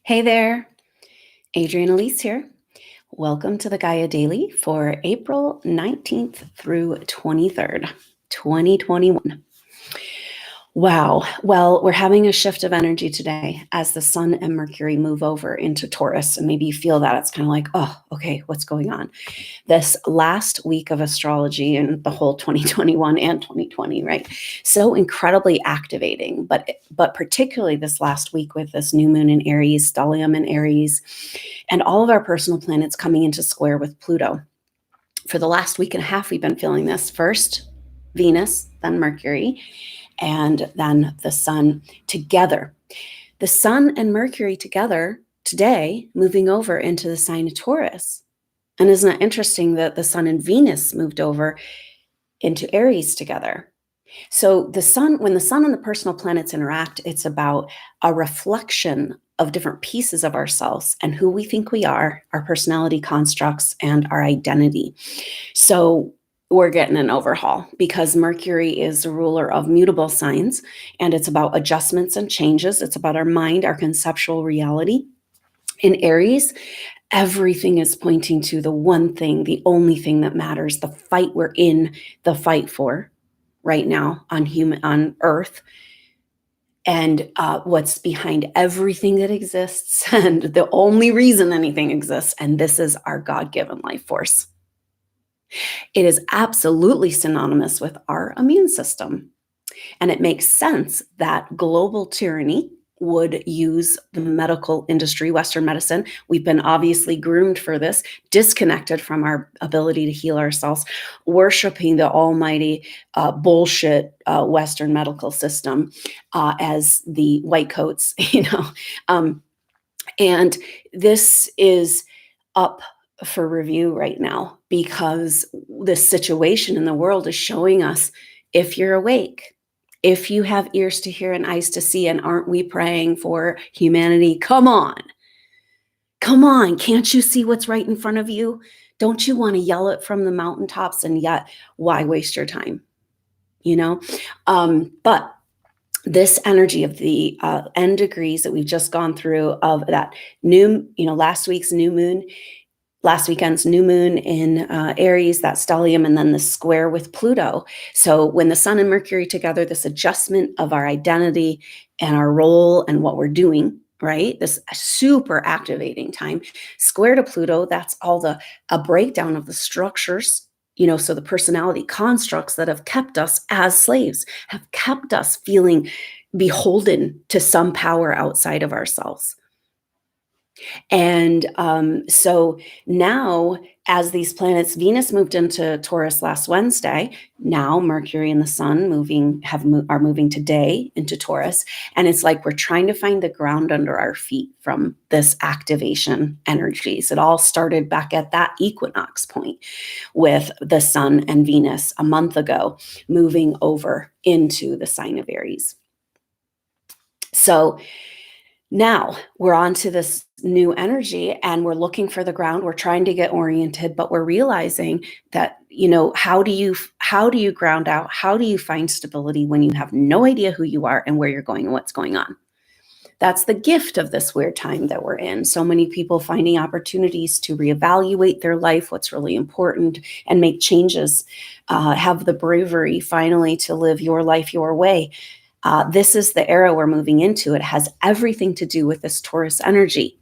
Hey there, Adrienne Elise here. Welcome to the Gaia Daily for April 19th through 23rd, 2021. Wow. Well, we're having a shift of energy today as the Sun and Mercury move over into Taurus. And maybe you feel that it's kind of like, oh, okay, what's going on? This last week of astrology and the whole 2021 and 2020, right? So incredibly activating, but particularly this last week with this new moon in Aries, stellium in Aries, and all of our personal planets coming into square with Pluto. For the last week and a half, we've been feeling this. First Venus, then Mercury, and then the Sun together. The Sun and Mercury together today, moving over into the sign of Taurus. And isn't it interesting that the Sun and Venus moved over into Aries together? So when the Sun and the personal planets interact, it's about a reflection of different pieces of ourselves and who we think we are, our personality constructs, and our identity. So we're getting an overhaul because Mercury is the ruler of mutable signs, and it's about adjustments and changes. It's about our mind, our conceptual reality. In Aries, everything is pointing to the one thing, the only thing that matters, the fight we're in, the fight for right now on Earth, and what's behind everything that exists, and the only reason anything exists, and this is our God-given life force. It is absolutely synonymous with our immune system, and it makes sense that global tyranny would use the medical industry, Western medicine. We've been obviously groomed for this, disconnected from our ability to heal ourselves, worshiping the almighty bullshit Western medical system as the white coats, and this is up for review right now because the situation in the world is showing us, if you're awake, if you have ears to hear and eyes to see, and aren't we praying for humanity? Come on. Can't you see what's right in front of you? Don't you want to yell it from the mountaintops? And yet, why waste your time? But this energy of the end degrees that we've just gone through of that new, last weekend's new moon in Aries, that stellium, and then the square with Pluto. So when the Sun and Mercury together, this adjustment of our identity and our role and what we're doing, right? This super activating time. Square to Pluto, that's all a breakdown of the structures, so the personality constructs that have kept us as slaves, have kept us feeling beholden to some power outside of ourselves. And so now, as these planets, Venus moved into Taurus last Wednesday. Now Mercury and the Sun are moving today into Taurus, and it's like we're trying to find the ground under our feet from this activation energies. It all started back at that equinox point with the Sun and Venus a month ago, moving over into the sign of Aries. So now we're on to this new energy and we're looking for the ground. We're trying to get oriented, but we're realizing that, how do you ground out? How do you find stability when you have no idea who you are and where you're going and what's going on? That's the gift of this weird time that we're in. So many people finding opportunities to reevaluate their life, what's really important, and make changes, have the bravery finally to live your life your way. This is the era we're moving into. It has everything to do with this Taurus energy.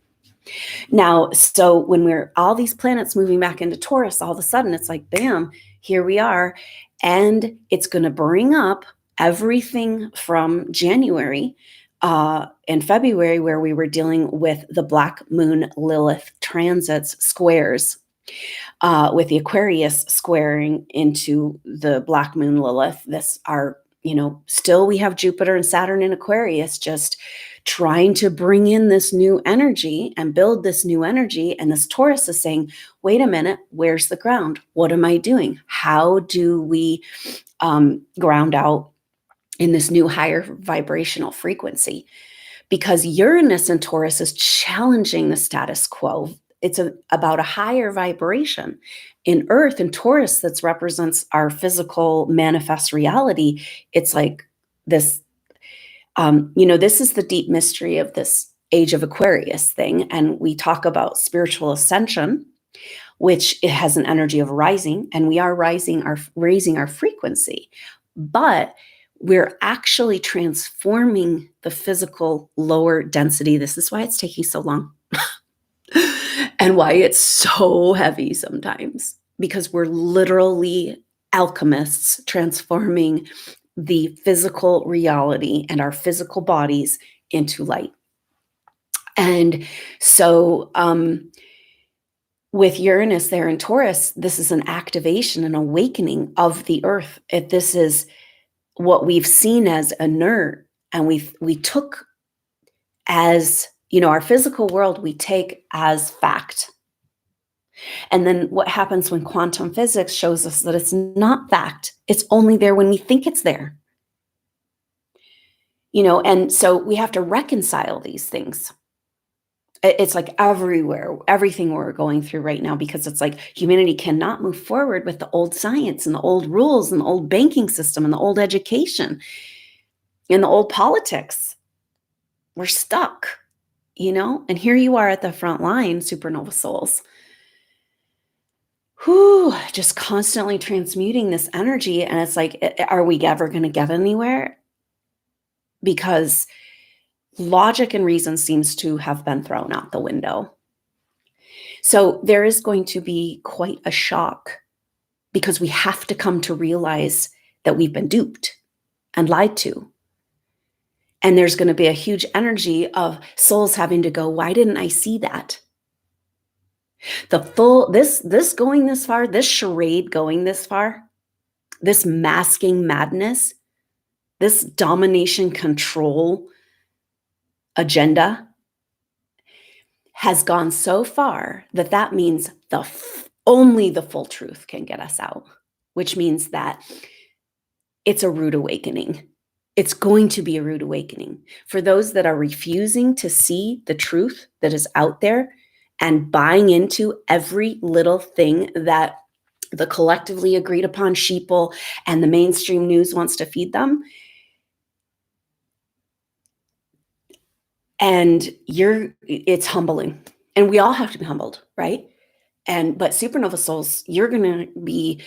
Now, so when we're all these planets moving back into Taurus, all of a sudden it's like, bam, here we are. And it's going to bring up everything from January and February, where we were dealing with the Black Moon Lilith transits, squares, with the Aquarius squaring into the Black Moon Lilith. Still we have Jupiter and Saturn in Aquarius, just trying to bring in this new energy and build this new energy. And this Taurus is saying, wait a minute, where's the ground? What am I doing? How do we ground out in this new higher vibrational frequency? Because Uranus and Taurus is challenging the status quo. It's about a higher vibration. In Earth and Taurus, that represents our physical manifest reality. It's like this, this is the deep mystery of this age of Aquarius thing, and we talk about spiritual ascension, which it has an energy of rising, and we are raising our frequency, but we're actually transforming the physical lower density. This is why it's taking so long and why it's so heavy sometimes, because we're literally alchemists transforming the physical reality and our physical bodies into light. And so with Uranus there in Taurus, this is an activation, an awakening of the earth. This is what we've seen as inert, and we took as, our physical world, we take as fact. And then what happens when quantum physics shows us that it's not fact, it's only there when we think it's there. And so we have to reconcile these things. It's like everywhere, everything we're going through right now, because it's like humanity cannot move forward with the old science and the old rules and the old banking system and the old education and the old politics. We're stuck, and here you are at the front line, supernova souls, just constantly transmuting this energy. And it's like, are we ever going to get anywhere? Because logic and reason seems to have been thrown out the window. So there is going to be quite a shock, because we have to come to realize that we've been duped and lied to. And there's going to be a huge energy of souls having to go, why didn't I see that? This going this far, this charade going this far, this masking madness, this domination control agenda has gone so far that means only the full truth can get us out, which means that it's a rude awakening. It's going to be a rude awakening for those that are refusing to see the truth that is out there and buying into every little thing that the collectively agreed upon sheeple and the mainstream news wants to feed them. And it's humbling, and we all have to be humbled, right? But supernova souls, you're going to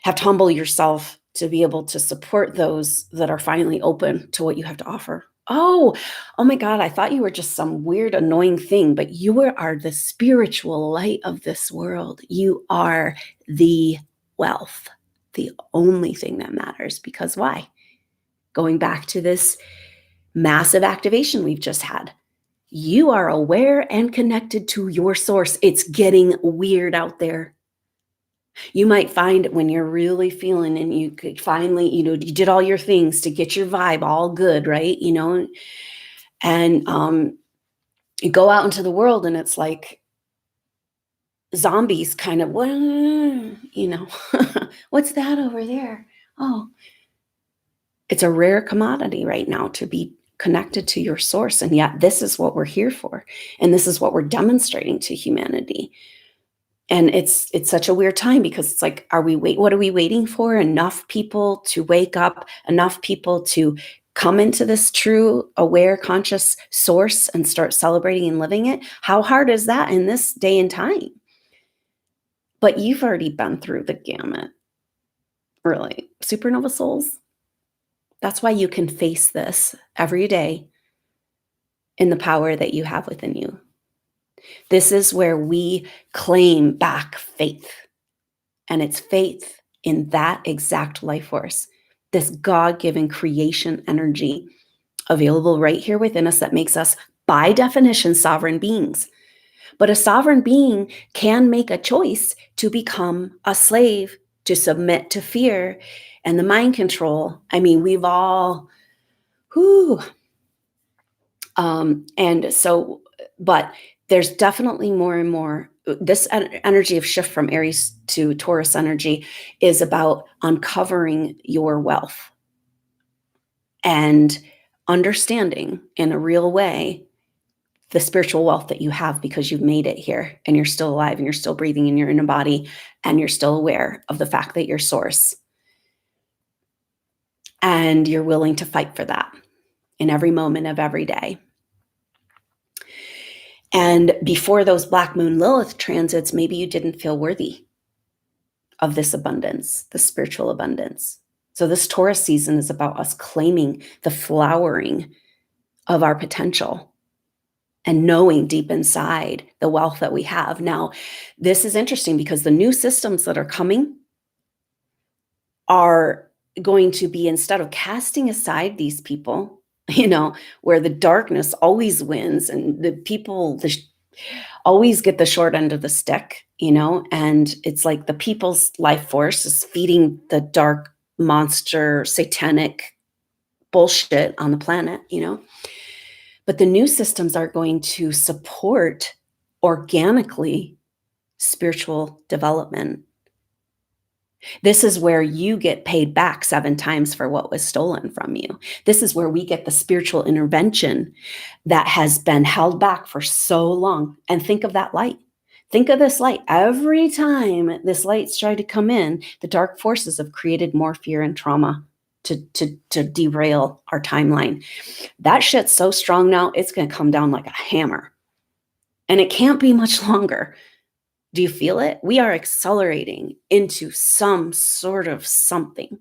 have to humble yourself to be able to support those that are finally open to what you have to offer. Oh my God, I thought you were just some weird, annoying thing, but you are the spiritual light of this world. You are the wealth, the only thing that matters. Because why? Going back to this massive activation we've just had. You are aware and connected to your source. It's getting weird out there. You might find when you're really feeling, and you could finally, you did all your things to get your vibe all good, right? And you go out into the world, and it's like zombies kind of, what's that over there? Oh, it's a rare commodity right now to be connected to your source. And yet this is what we're here for. And this is what we're demonstrating to humanity. And it's such a weird time, because it's like, what are we waiting for? Enough people to wake up, enough people to come into this true, aware, conscious source and start celebrating and living it. How hard is that in this day and time? But you've already been through the gamut, really. Supernova souls. That's why you can face this every day in the power that you have within you. This is where we claim back faith. And it's faith in that exact life force, this God-given creation energy available right here within us that makes us, by definition, sovereign beings. But a sovereign being can make a choice to become a slave, to submit to fear and the mind control. I mean, we've all, but there's definitely more and more. This energy of shift from Aries to Taurus energy is about uncovering your wealth and understanding in a real way the spiritual wealth that you have, because you've made it here and you're still alive and you're still breathing and you're in a body and you're still aware of the fact that you're source. And you're willing to fight for that in every moment of every day. And before those Black Moon Lilith transits, maybe you didn't feel worthy of this abundance, the spiritual abundance. So this Taurus season is about us claiming the flowering of our potential and knowing deep inside the wealth that we have. Now, this is interesting because the new systems that are coming are going to be, instead of casting aside these people, where the darkness always wins and the people always get the short end of the stick, and it's like the people's life force is feeding the dark monster satanic bullshit on the planet, but the new systems are going to support organically spiritual development. This is where you get paid back 7 times for what was stolen from you. This is where we get the spiritual intervention that has been held back for so long. And think of that light. Think of this light. Every time this light's tried to come in, the dark forces have created more fear and trauma to derail our timeline. That shit's so strong now, it's going to come down like a hammer. And it can't be much longer. Do you feel it? We are accelerating into some sort of something.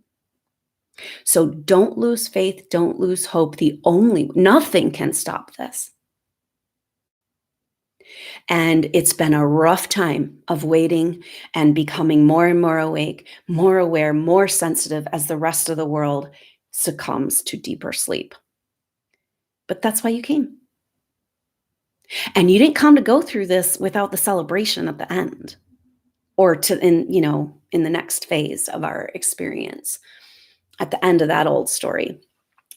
So don't lose faith. Don't lose hope. Nothing can stop this. And it's been a rough time of waiting and becoming more and more awake, more aware, more sensitive as the rest of the world succumbs to deeper sleep. But that's why you came. And you didn't come to go through this without the celebration at the end, or in the next phase of our experience at the end of that old story.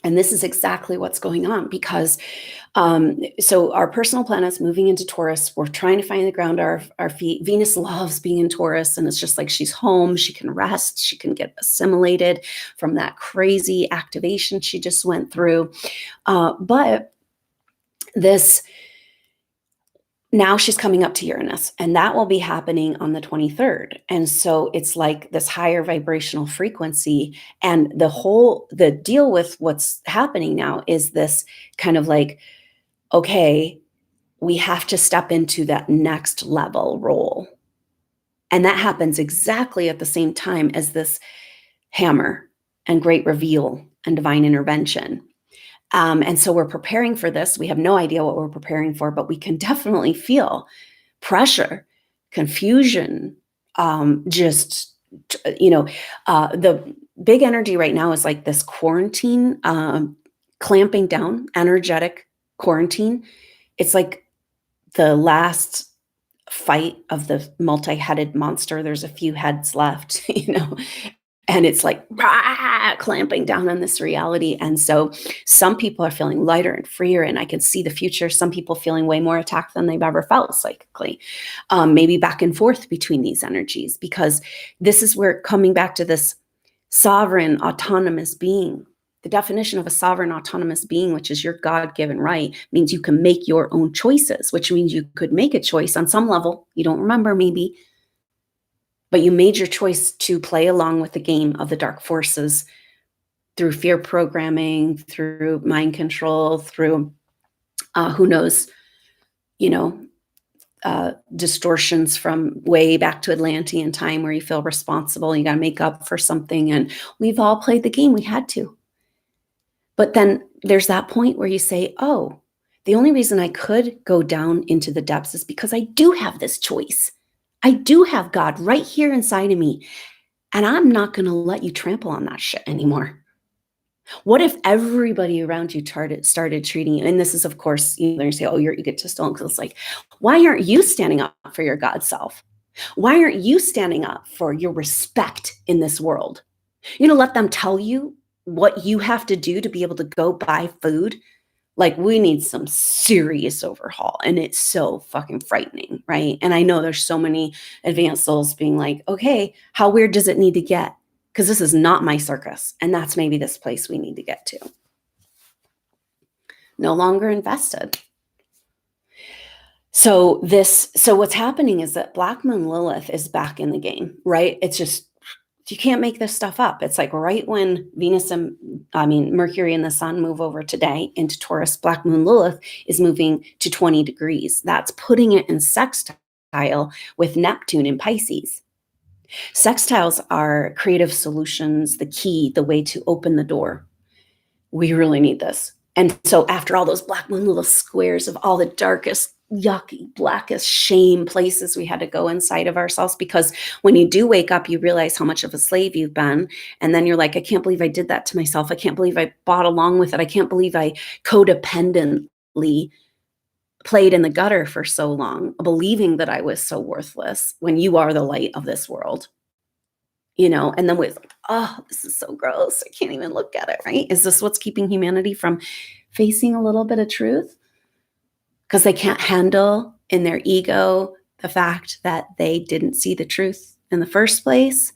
And this is exactly what's going on because so our personal planet's moving into Taurus. We're trying to find the ground our feet. Venus loves being in Taurus, and it's just like she's home. She can rest. She can get assimilated from that crazy activation she just went through. But now she's coming up to Uranus, and that will be happening on the 23rd. And so it's like this higher vibrational frequency. And the deal with what's happening now is this kind of like, okay, we have to step into that next level role. And that happens exactly at the same time as this hammer and great reveal and divine intervention. And so we're preparing for this. We have no idea what we're preparing for, but we can definitely feel pressure, confusion, the big energy right now is like this quarantine, clamping down, energetic quarantine. It's like the last fight of the multi-headed monster. There's a few heads left, and it's like clamping down on this reality. And so some people are feeling lighter and freer, and I can see the future. Some people feeling way more attacked than they've ever felt psychically, maybe back and forth between these energies, because this is where coming back to this sovereign autonomous being. The definition of a sovereign autonomous being, which is your God-given right, means you can make your own choices, which means you could make a choice on some level. You don't remember maybe, but you made your choice to play along with the game of the dark forces through fear programming, through mind control, through who knows, distortions from way back to Atlantean time where you feel responsible, you got to make up for something. And we've all played the game. We had to. But then there's that point where you say, oh, the only reason I could go down into the depths is because I do have this choice. I do have God right here inside of me, and I'm not going to let you trample on that shit anymore. What if everybody around you started treating you? And this is, of course, you say, oh, you're egotistical. Because it's like, why aren't you standing up for your God self? Why aren't you standing up for your respect in this world? Let them tell you what you have to do to be able to go buy food. Like, we need some serious overhaul, and it's so fucking frightening, right? And I know there's so many advanced souls being like, okay, how weird does it need to get? Because this is not my circus, and that's maybe this place we need to get to. No longer invested. So what's happening is that Black Moon Lilith is back in the game, right? It's just You can't make this stuff up. It's like right when Mercury and the sun move over today into Taurus, Black Moon Lilith is moving to 20 degrees. That's putting it in sextile with Neptune in Pisces. Sextiles are creative solutions, the key, the way to open the door. We really need this. And so after all those Black Moon Lilith squares of all the darkest, yucky, blackest shame places we had to go inside of ourselves, because when you do wake up, you realize how much of a slave you've been. And then you're like, I can't believe I did that to myself. I can't believe I bought along with it. I can't believe I codependently played in the gutter for so long, believing that I was so worthless when you are the light of this world. And then we're like, oh, this is so gross. I can't even look at it, right? Is this what's keeping humanity from facing a little bit of truth? Because they can't handle in their ego the fact that they didn't see the truth in the first place.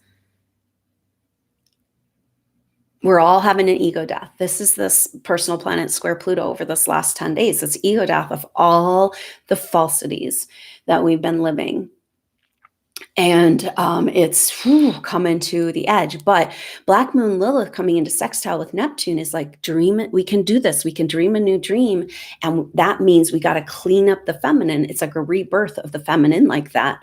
We're all having an ego death. This is this personal planet square Pluto over this last 10 days. It's ego death of all the falsities that we've been living. And it's coming to the edge. But Black Moon Lilith coming into sextile with Neptune is like, dream it. We can do this. We can dream a new dream. And that means we got to clean up the feminine. It's like a rebirth of the feminine, like that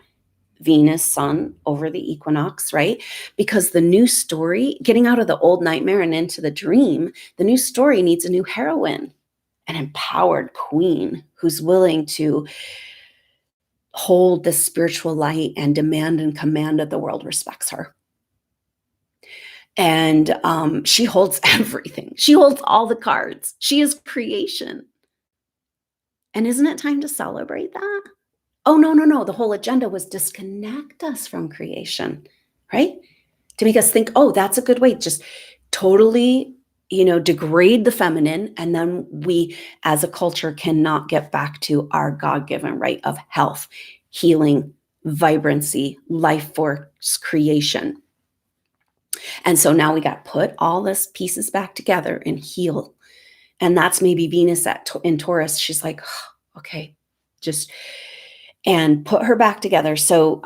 Venus, Sun over the equinox, right? Because the new story, getting out of the old nightmare and into the dream, the new story needs a new heroine, an empowered queen who's willing to hold the spiritual light and demand and command that the world respects her. And she holds everything. She holds all the cards. She is creation. And isn't it time to celebrate that? Oh, no. The whole agenda was disconnect us from creation, right? To make us think, oh, that's a good way. Just totally, degrade the feminine. And then we, as a culture, cannot get back to our God-given right of health, healing, vibrancy, life force creation. And so now we got to put all this pieces back together and heal. And that's maybe Venus in Taurus. She's like, oh, okay, and put her back together. So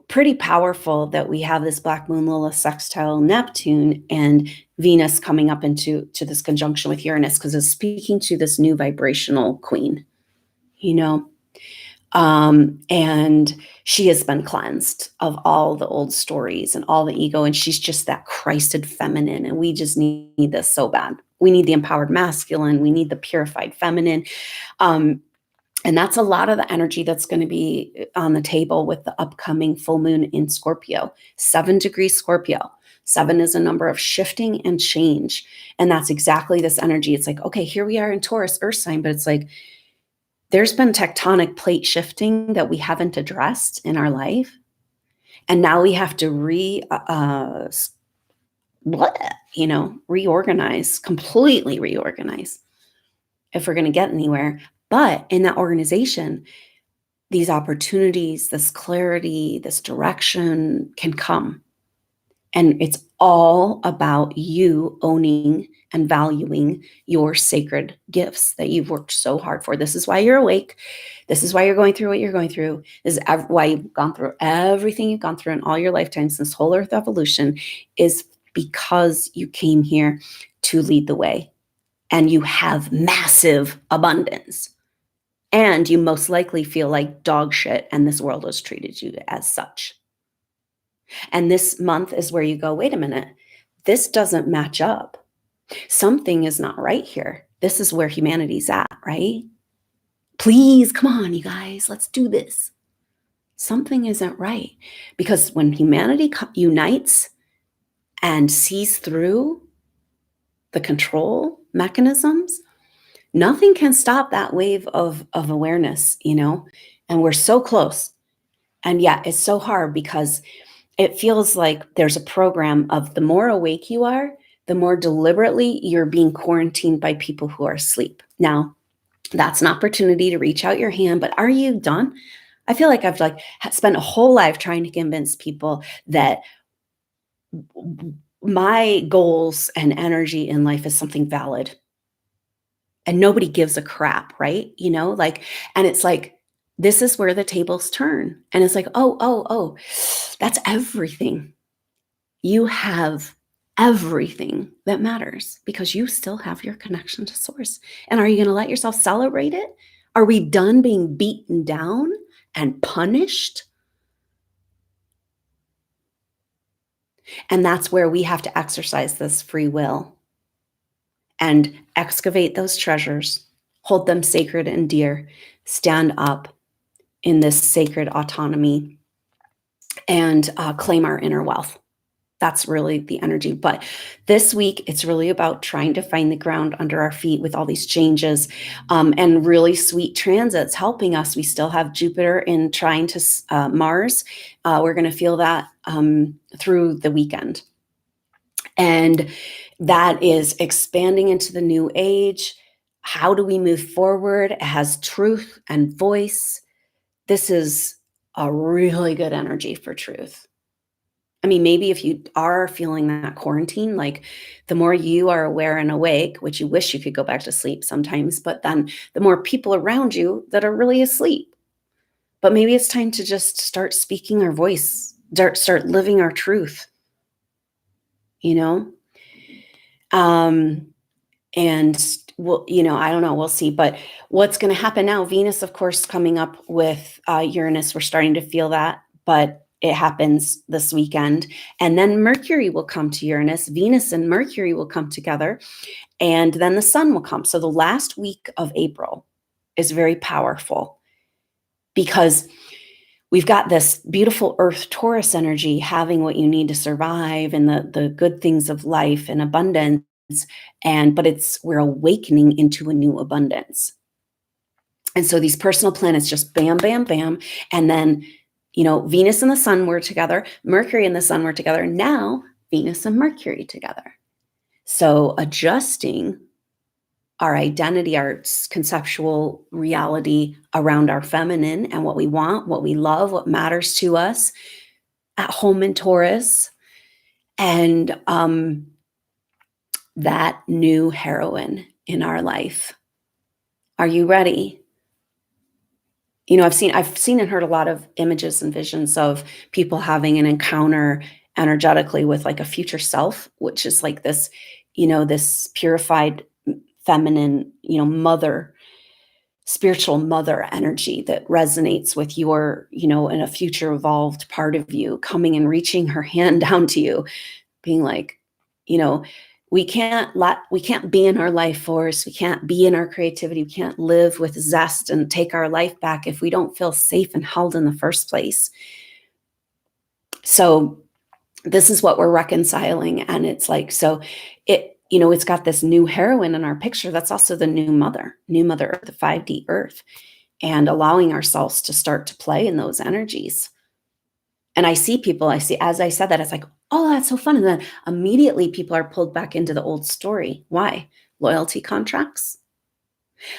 pretty powerful that we have this Black Moon Lilith sextile Neptune and Venus coming up into this conjunction with Uranus, because it's speaking to this new vibrational queen, and she has been cleansed of all the old stories and all the ego, and she's just that Christed feminine, and we just need this so bad. We need the empowered masculine. We need the purified feminine. And that's a lot of the energy that's going to be on the table with the upcoming full moon in Scorpio, 7 degrees Scorpio. 7 is a number of shifting and change. And that's exactly this energy. It's like, okay, here we are in Taurus, Earth sign, but it's like, there's been tectonic plate shifting that we haven't addressed in our life. And now we have to reorganize, completely reorganize if we're going to get anywhere. But in that organization, these opportunities, this clarity, this direction can come. And it's all about you owning and valuing your sacred gifts that you've worked so hard for. This is why you're awake. This is why you're going through what you're going through. This is why you've gone through everything you've gone through in all your lifetimes. This whole earth evolution is because you came here to lead the way. And you have massive abundance. And you most likely feel like dog shit, and this world has treated you as such. And this month is where you go, wait a minute, this doesn't match up. Something is not right here. This is where humanity's at, right? Please, come on, you guys, let's do this. Something isn't right. Because when humanity unites and sees through the control mechanisms, nothing can stop that wave of awareness, and we're so close. And yeah, it's so hard because it feels like there's a program of the more awake you are, the more deliberately you're being quarantined by people who are asleep. Now, that's an opportunity to reach out your hand, but are you done? I feel like I've spent a whole life trying to convince people that my goals and energy in life is something valid. And nobody gives a crap, right? And it's like, this is where the tables turn. And it's like, oh, that's everything. You have everything that matters because you still have your connection to source. And are you going to let yourself celebrate it? Are we done being beaten down and punished? And that's where we have to exercise this free will and excavate those treasures, hold them sacred and dear, stand up in this sacred autonomy, and claim our inner wealth. That's really the energy. But this week, it's really about trying to find the ground under our feet with all these changes, and really sweet transits helping us. We still have Jupiter in trine to Mars. We're going to feel that through the weekend. And that is expanding into the new age. How do we move forward? It has truth and voice. This is a really good energy for truth. I mean, maybe if you are feeling that quarantine, like the more you are aware and awake, which you wish you could go back to sleep sometimes, but then the more people around you that are really asleep. But maybe it's time to just start speaking our voice, start living our truth, you know? And we'll, I don't know, we'll see. But what's going to happen now? Venus, of course, coming up with Uranus. We're starting to feel that, but it happens this weekend. And then Mercury will come to Uranus. Venus and Mercury will come together, and then the sun will come. So the last week of April is very powerful because we've got this beautiful Earth Taurus energy, having what you need to survive and the good things of life and abundance. But we're awakening into a new abundance. And so these personal planets just bam, bam, bam. And then, Venus and the sun were together, Mercury and the sun were together. Now Venus and Mercury together. So adjusting our identity, our conceptual reality around our feminine and what we want, what we love, what matters to us at home in Taurus. And that new heroine in our life. Are you ready? I've seen and heard a lot of images and visions of people having an encounter energetically with like a future self, which is like this, this purified feminine, mother, spiritual mother energy that resonates with your, in a future evolved part of you coming and reaching her hand down to you, being like, we can't be in our life force. We can't be in our creativity. We can't live with zest and take our life back if we don't feel safe and held in the first place. So this is what we're reconciling. And it's like, so it's got this new heroine in our picture. That's also the new mother Earth, the 5D Earth, and allowing ourselves to start to play in those energies. And as I said that, it's like, oh, that's so fun. And then immediately people are pulled back into the old story. Why? Loyalty contracts,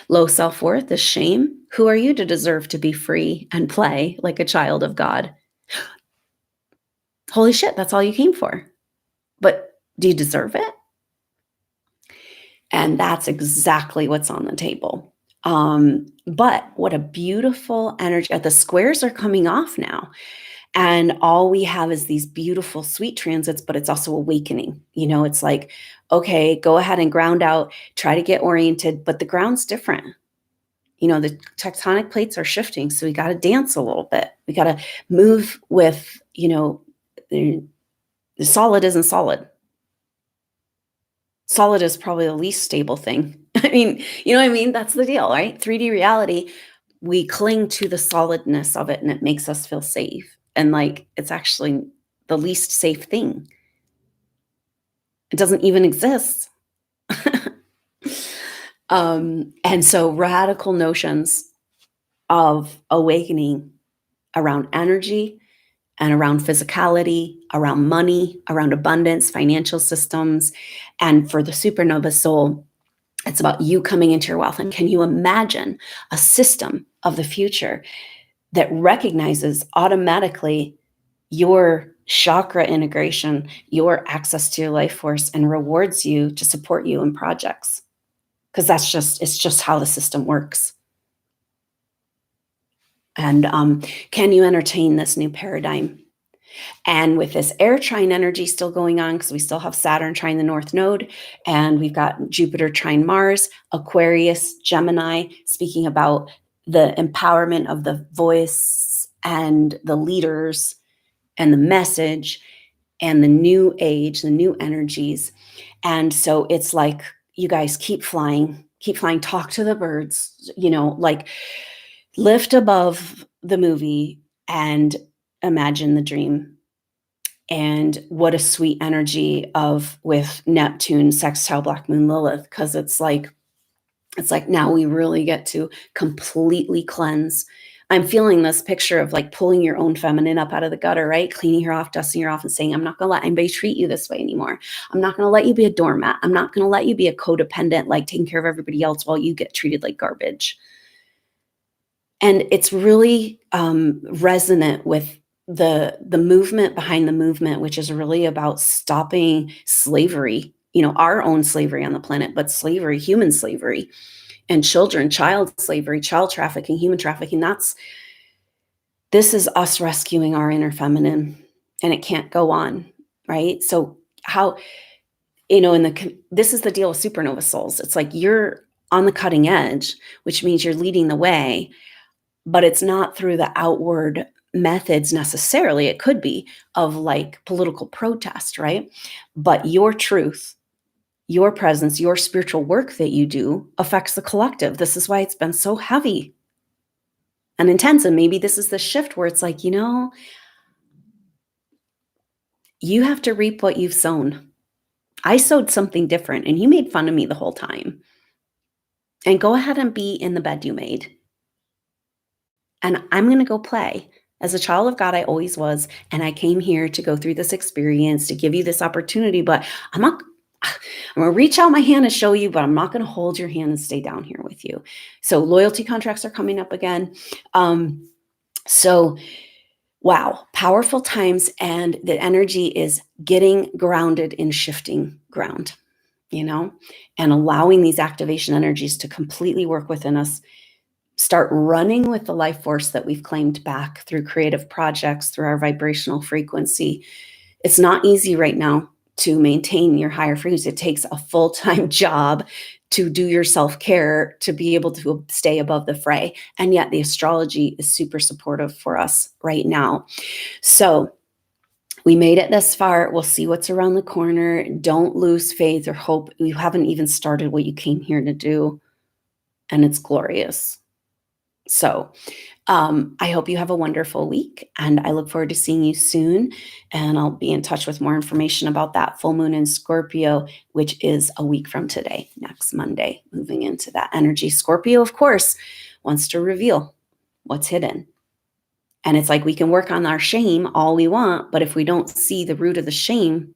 low self-worth is shame. Who are you to deserve to be free and play like a child of God? Holy shit, that's all you came for. But do you deserve it? And that's exactly what's on the table. But what a beautiful energy. The squares are coming off now. And all we have is these beautiful, sweet transits, but it's also awakening. It's like, okay, go ahead and ground out, try to get oriented, but the ground's different. The tectonic plates are shifting. So we got to dance a little bit. We got to move with, the solid isn't solid. Solid is probably the least stable thing. I mean, you know what I mean? That's the deal, right? 3D reality, we cling to the solidness of it and it makes us feel safe. And like, it's actually the least safe thing. It doesn't even exist. And so radical notions of awakening around energy and around physicality, around money, around abundance, financial systems. And for the supernova soul, it's about you coming into your wealth. And can you imagine a system of the future that recognizes automatically your chakra integration, your access to your life force, and rewards you to support you in projects? Because it's just how the system works. And can you entertain this new paradigm? And with this air trine energy still going on, because we still have Saturn trine the North Node, and we've got Jupiter trine Mars, Aquarius, Gemini, speaking about the empowerment of the voice and the leaders and the message and the new age, the new energies. And so it's like, you guys keep flying, talk to the birds, like lift above the movie and imagine the dream. And what a sweet energy with Neptune, sextile Black Moon Lilith, because it's like now we really get to completely cleanse. I'm feeling this picture of like pulling your own feminine up out of the gutter, right? Cleaning her off, dusting her off, and saying, I'm not going to let anybody treat you this way anymore. I'm not going to let you be a doormat. I'm not going to let you be a codependent, like taking care of everybody else while you get treated like garbage. And it's really resonant with the movement behind the movement, which is really about stopping slavery, our own slavery on the planet, but slavery, human slavery, and child slavery, child trafficking, human trafficking. This is us rescuing our inner feminine, and it can't go on, right? So how, this is the deal with supernova souls. It's like you're on the cutting edge, which means you're leading the way, but it's not through the outward methods necessarily. It could be of like political protest, right? But your truth, your presence, your spiritual work that you do affects the collective. This is why it's been so heavy and intense. And maybe this is the shift where it's like, you have to reap what you've sown. I sowed something different and you made fun of me the whole time. And go ahead and be in the bed you made. And I'm going to go play. As a child of God, I always was. And I came here to go through this experience, to give you this opportunity. But I'm going to reach out my hand and show you, but I'm not going to hold your hand and stay down here with you. So loyalty contracts are coming up again. Wow, powerful times. And the energy is getting grounded in shifting ground, and allowing these activation energies to completely work within us. Start running with the life force that we've claimed back through creative projects, through our vibrational frequency. It's not easy right now to maintain your higher frequency. It takes a full-time job to do your self-care, to be able to stay above the fray. And yet the astrology is super supportive for us right now. So we made it this far. We'll see what's around the corner. Don't lose faith or hope. You haven't even started what you came here to do. And it's glorious. So I hope you have a wonderful week, and I look forward to seeing you soon. And I'll be in touch with more information about that full moon in Scorpio, which is a week from today, next Monday, moving into that energy. Scorpio, of course, wants to reveal what's hidden. And it's like we can work on our shame all we want, but if we don't see the root of the shame,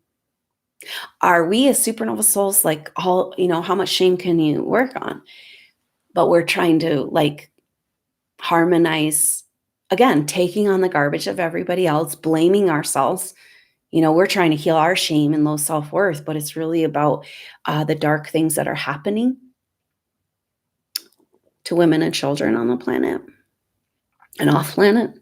are we as supernova souls like how much shame can you work on? But we're trying to harmonize, again, taking on the garbage of everybody else, blaming ourselves. We're trying to heal our shame and low self-worth, but it's really about the dark things that are happening to women and children on the planet and off planet.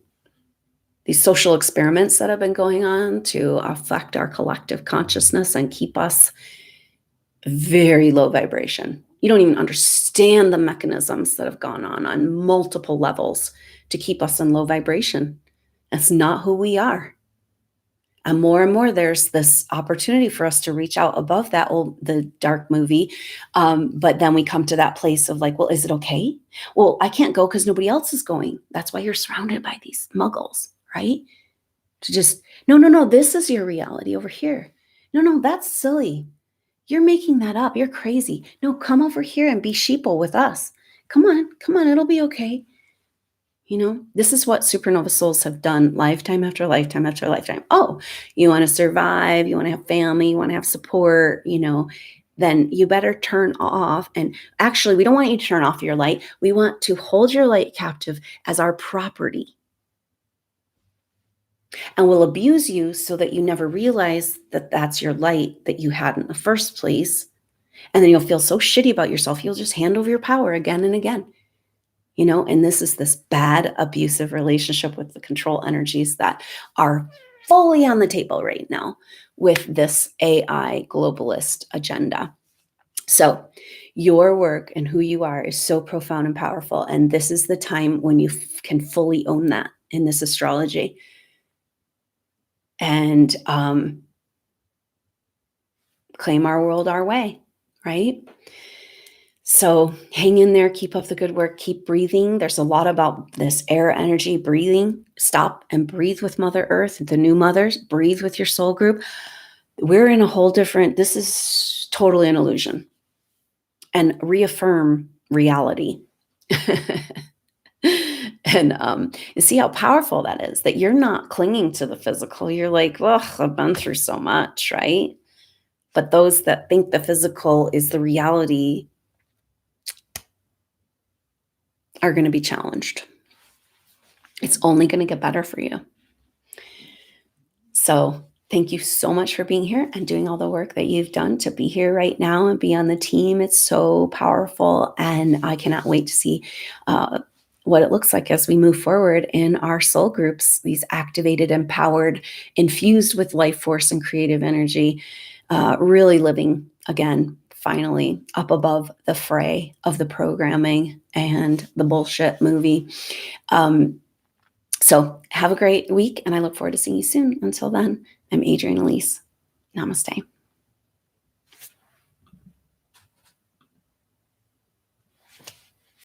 These social experiments that have been going on to affect our collective consciousness and keep us very low vibration. You don't even understand the mechanisms that have gone on multiple levels to keep us in low vibration. That's not who we are. And more, there's this opportunity for us to reach out above the dark movie. But then we come to that place of like, well, is it okay? Well, I can't go because nobody else is going. That's why you're surrounded by these muggles, right? To just, no, this is your reality over here. No, that's silly. You're making that up. You're crazy. No, come over here and be sheeple with us. Come on, it'll be okay. This is what supernova souls have done lifetime after lifetime after lifetime. Oh, you want to survive, you want to have family, you want to have support, then you better turn off. And actually, we don't want you to turn off your light. We want to hold your light captive as our property. And we'll abuse you so that you never realize that that's your light that you had in the first place. And then you'll feel so shitty about yourself. You'll just hand over your power again and again. And this is this bad, abusive relationship with the control energies that are fully on the table right now with this AI globalist agenda. So your work and who you are is so profound and powerful. And this is the time when you can fully own that in this astrology. And claim our world our way, right? So hang in there, keep up the good work, keep breathing. There's a lot about this air energy, breathing. Stop and breathe with Mother Earth, the new mothers, breathe with your soul group. We're in a whole different, this is totally an illusion. And reaffirm reality. And you see how powerful that is, that you're not clinging to the physical. You're like, well, I've been through so much, right? But those that think the physical is the reality are going to be challenged. It's only going to get better for you. So thank you so much for being here and doing all the work that you've done to be here right now and be on the team. It's so powerful. And I cannot wait to see what it looks like as we move forward in our soul groups, these activated, empowered, infused with life force and creative energy, really living again, finally up above the fray of the programming and the bullshit movie. So have a great week, and I look forward to seeing you soon. Until then, I'm Adrienne Elise. Namaste.